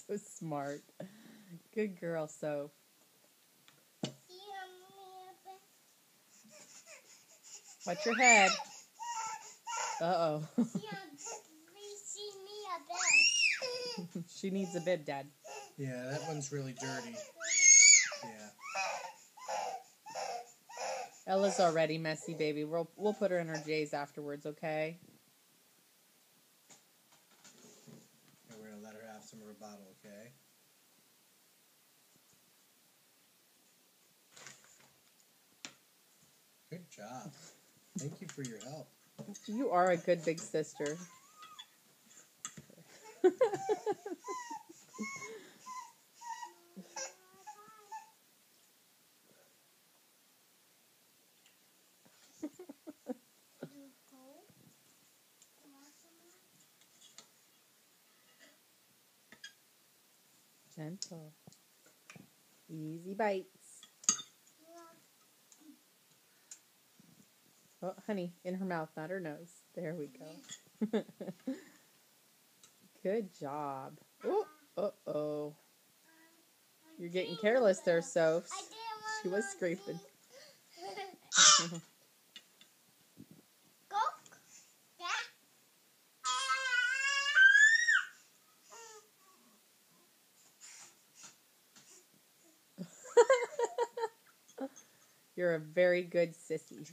So smart. Good girl, Soph. Watch your head. Uh-oh. She needs a bib, Dad. Yeah, that one's really dirty. Yeah. Ella's already messy, baby. We'll put her in her J's afterwards, okay? And we're going to let her have some of her bottle, okay? Good job. Thank you for your help. You are a good big sister. Gentle. Easy bites. Oh, honey, in her mouth, not her nose. There we go. Good job. Oh, uh-oh. You're getting careless there, Soph. She was scraping. You're a very good sissy.